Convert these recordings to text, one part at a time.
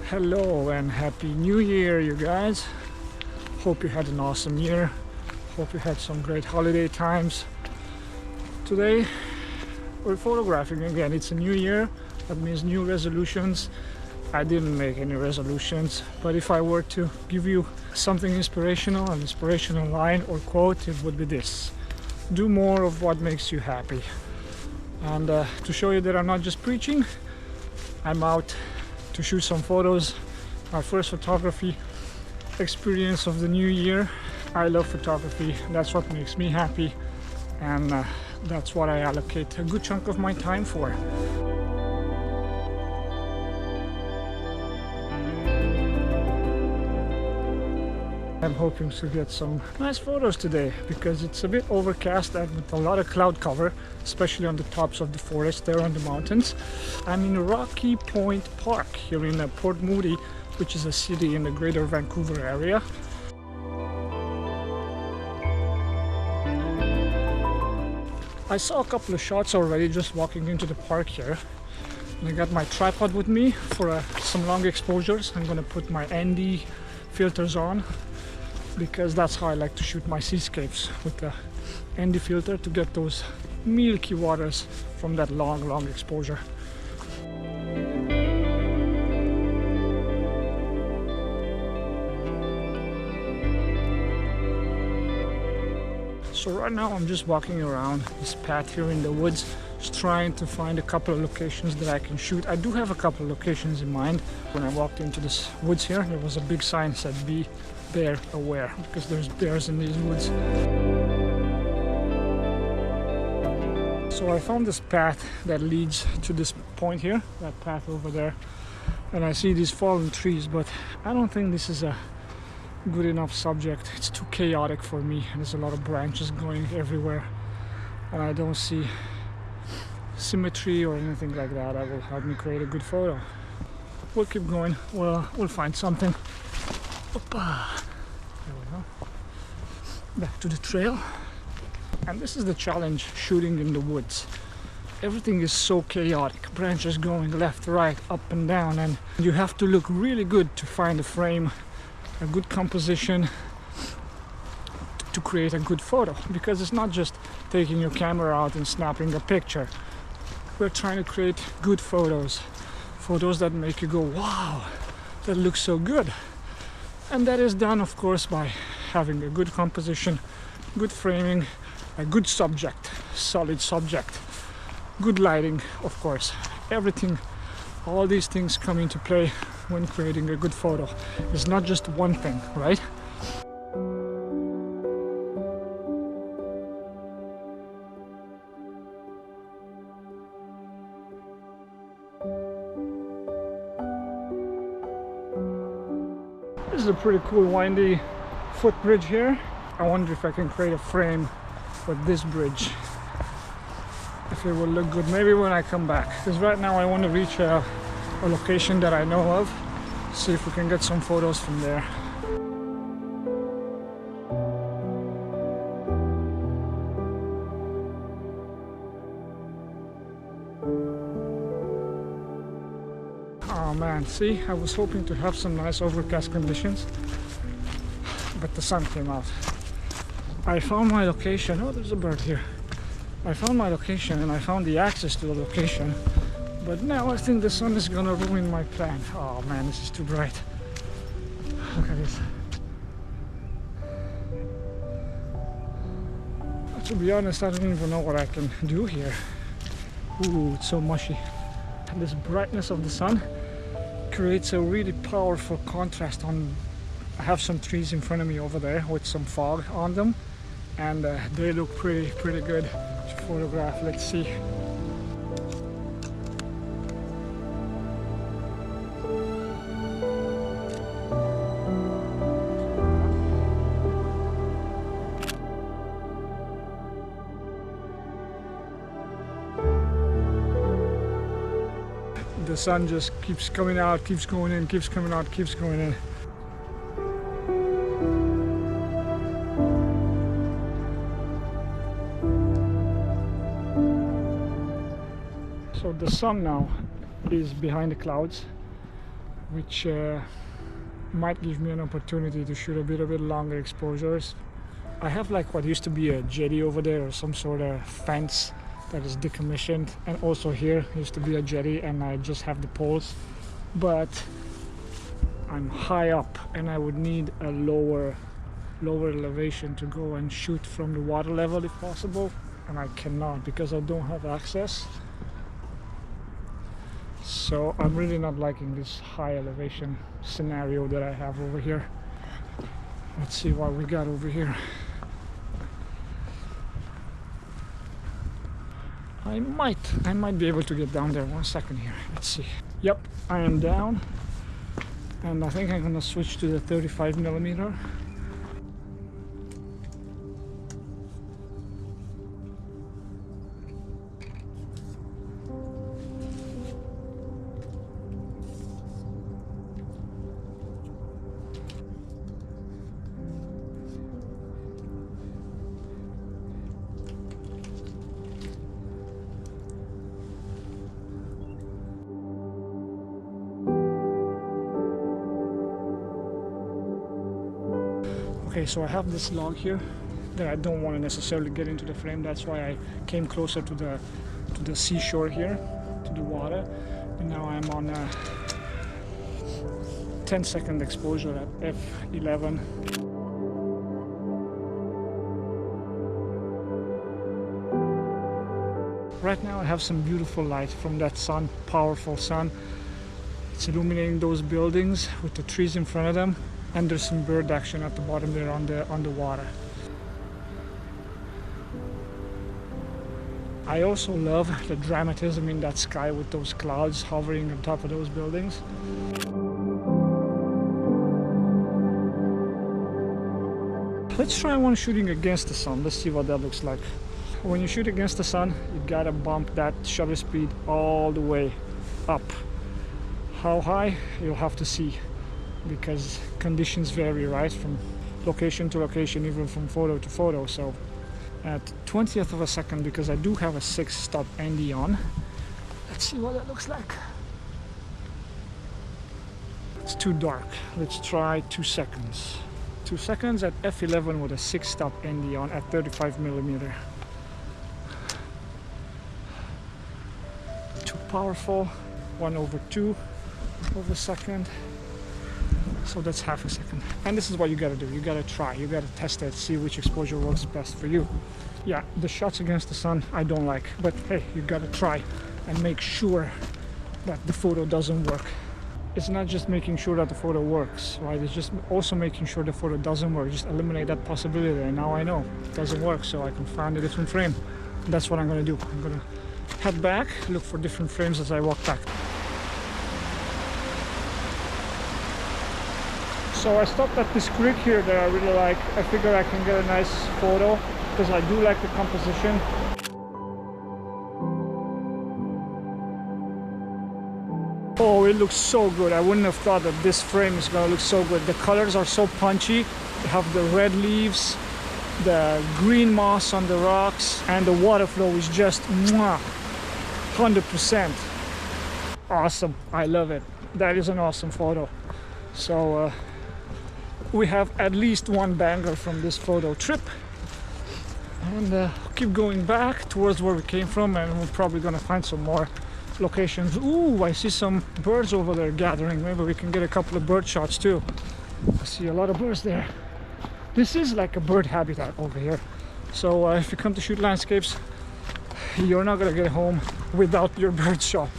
Hello and happy new year, you guys. Hope you had an awesome year. Hope you had some great holiday times. Today we're photographing again. It's a new year. That means new resolutions. I didn't make any resolutions, but if I were to give you something inspirational, an inspirational line or quote, it would be this: do more of what makes you happy. And to show you that I'm not just preaching, I'm out to shoot some photos. My first photography experience of the new year. I love photography. That's what makes me happy, and that's what I allocate a good chunk of my time for. I'm hoping to get some nice photos today because it's a bit overcast and with a lot of cloud cover, especially on the tops of the forest there on the mountains. I'm in Rocky Point Park here in Port Moody, which is a city in the greater Vancouver area. I saw a couple of shots already just walking into the park here. And I got my tripod with me for some long exposures. I'm gonna put my ND filters on, because that's how I like to shoot my seascapes, with the ND filter to get those milky waters from that long exposure. So right now I'm just walking around this path here in the woods, just trying to find a couple of locations that I can shoot. I do have a couple of locations in mind. When I walked into this woods here, there was a big sign that said "Be bear aware," because there's bears in these woods. So I found this path that leads to this point here, that path over there, and I see these fallen trees, but I don't think this is a good enough subject. It's too chaotic for me. There's a lot of branches going everywhere, and I don't see symmetry or anything like that that will help me create a good photo. We'll keep going. We'll find something. Opa. There we go. Back to the trail. And this is the challenge shooting in the woods. Everything is so chaotic. Branches going left, right, up and down, and you have to look really good to find a frame, a good composition to create a good photo, because it's not just taking your camera out and snapping a picture. We're trying to create good photos that make you go, wow, that looks so good. And that is done, of course, by having a good composition, good framing, a good subject, solid subject, good lighting, of course. Everything, all these things come into play when creating a good photo. It's not just one thing, right? This is a pretty cool windy footbridge here. I wonder if I can create a frame with this bridge, if it will look good, maybe when I come back, because right now I want to reach a location that I know of, see if we can get some photos from there. Oh man, see, I was hoping to have some nice overcast conditions, but the sun came out. I found my location. Oh, there's a bird here. I found my location and I found the access to the location, but now I think the sun is gonna ruin my plan. Oh man, this is too bright. Look at this. To be honest, I don't even know what I can do here. Ooh, it's so mushy. And this brightness of the sun creates a really powerful contrast on. I have some trees in front of me over there with some fog on them, and they look pretty good to photograph. Let's see. The sun just keeps coming out, keeps going in, keeps coming out, keeps going in. So the sun now is behind the clouds, which might give me an opportunity to shoot a bit longer exposures. I have like what used to be a jetty over there, or some sort of fence that is decommissioned, and also here used to be a jetty, and I just have the poles, but I'm high up and I would need a lower elevation to go and shoot from the water level if possible, and I cannot because I don't have access. So I'm really not liking this high elevation scenario that I have over here. Let's see what we got over here. I might be able to get down there. 1 second here. Let's see. Yep, I am down, and I think I'm gonna switch to the 35mm. Okay, so I have this log here that I don't want to necessarily get into the frame. That's why I came closer to the seashore here, to the water. And now I'm on a 10-second exposure at f11. Right now I have some beautiful light from that sun, powerful sun. It's illuminating those buildings with the trees in front of them. And there's some bird action at the bottom there on the water. I also love the dramatism in that sky with those clouds hovering on top of those buildings. Let's try one shooting against the sun. Let's see what that looks like. When you shoot against the sun, you gotta bump that shutter speed all the way up. How high? You'll have to see, because conditions vary, right, from location to location, even from photo to photo. So at 20th of a second, because I do have a 6-stop ND on, let's see what that looks like. It's too dark. Let's try 2 seconds. 2 seconds at f11 with a 6-stop ND on at 35mm. Too powerful. 1/2 of a second. So that's half a second. And this is what you gotta do. You gotta try. You gotta test it, see which exposure works best for you. Yeah, the shots against the sun I don't like, but hey, you gotta try and make sure that the photo doesn't work. It's not just making sure that the photo works, right? It's just also making sure the photo doesn't work. Just eliminate that possibility, and now I know it doesn't work, so I can find a different frame. That's what I'm gonna do. I'm gonna head back, look for different frames as I walk back. So I stopped at this creek here that I really like. I figure I can get a nice photo because I do like the composition. Oh, it looks so good. I wouldn't have thought that this frame is gonna look so good. The colors are so punchy. You have the red leaves, the green moss on the rocks, and the water flow is just 100%. Awesome. I love it. That is an awesome photo. So we have at least one banger from this photo trip, and keep going back towards where we came from, and we're probably gonna find some more locations. Ooh, I see some birds over there gathering. Maybe we can get a couple of bird shots too. I see a lot of birds there. This is like a bird habitat over here, so if you come to shoot landscapes, you're not gonna get home without your bird shot.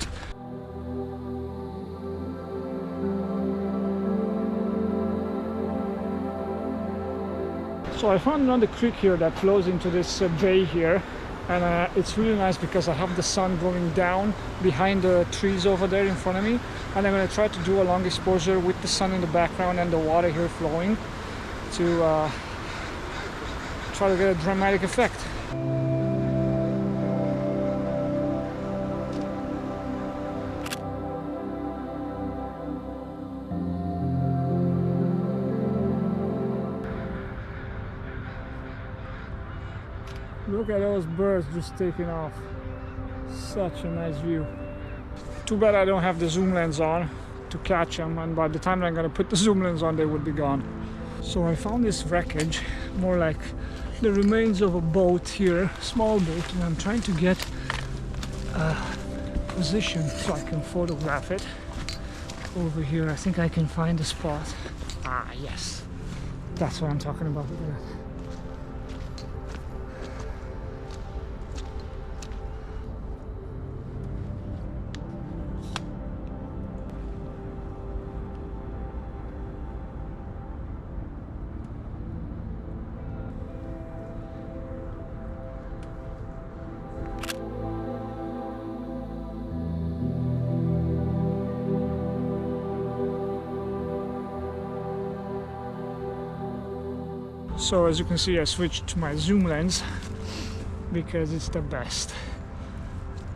So I found another creek here that flows into this bay here, and it's really nice because I have the sun going down behind the trees over there in front of me, and I'm going to try to do a long exposure with the sun in the background and the water here flowing to try to get a dramatic effect. Look at those birds just taking off. Such a nice view. Too bad I don't have the zoom lens on. to catch them, and by the time I'm gonna put the zoom lens on, they would be gone. So I found this wreckage, more like the remains of a boat here, small boat, and I'm trying to get a position so I can photograph it. Over here, I think I can find a spot. Ah, yes, that's what I'm talking about. Look at that. So as you can see, I switched to my zoom lens because it's the best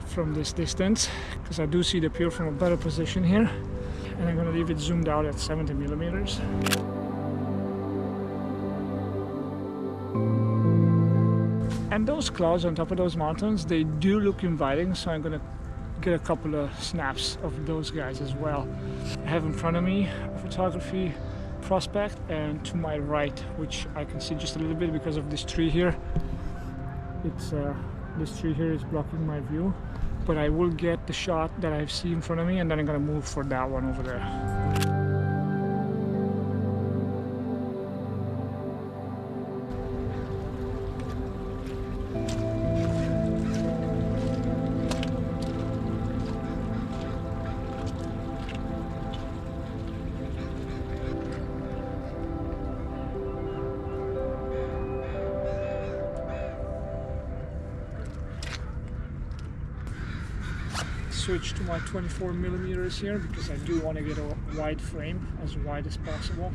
from this distance, because I do see the pier from a better position here, and I'm going to leave it zoomed out at 70 millimeters. And those clouds on top of those mountains, they do look inviting, so I'm going to get a couple of snaps of those guys as well. I have in front of me a photography prospect, and to my right, which I can see just a little bit because of this tree here. It's this tree here is blocking my view, but I will get the shot that I see in front of me, and then I'm gonna move for that one over there. Switch to my 24 millimeters here because I do want to get a wide frame, as wide as possible,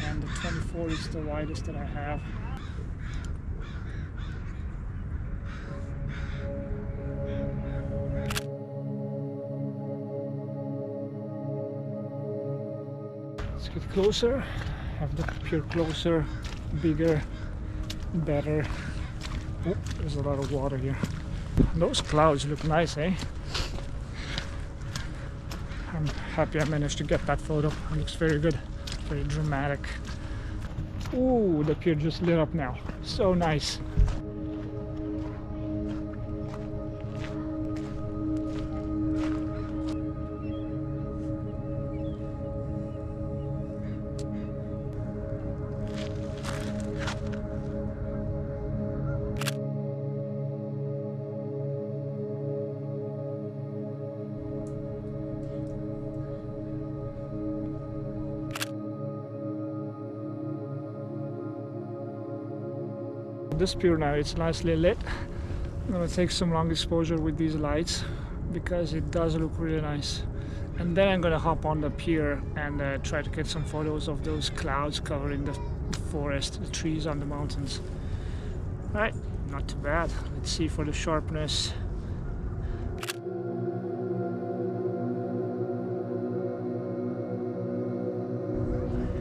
and the 24 is the widest that I have. Let's get closer, have the pier closer, bigger, better. Oh, there's a lot of water here. Those clouds look nice, eh? I'm happy I managed to get that photo. It looks very good, very dramatic. Ooh, the pier just lit up now. So nice. This pier now, it's nicely lit. I'm gonna take some long exposure with these lights because it does look really nice. And then I'm gonna hop on the pier and try to get some photos of those clouds covering the forest, the trees on the mountains. All right, not too bad. Let's see for the sharpness.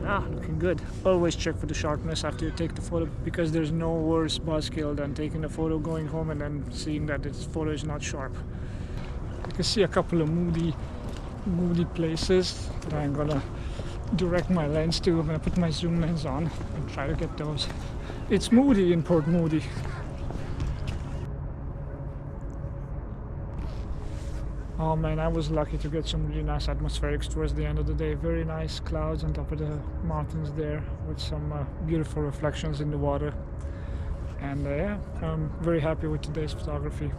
Ah, looking good. Always check for the sharpness after you take the photo, because there's no worse buzzkill than taking the photo, going home, and then seeing that this photo is not sharp. You can see a couple of moody places that I'm gonna direct my lens to. I'm gonna put my zoom lens on and try to get those. It's moody in Port Moody. Oh man, I was lucky to get some really nice atmospherics towards the end of the day. Very nice clouds on top of the mountains there, with some beautiful reflections in the water. And yeah, I'm very happy with today's photography.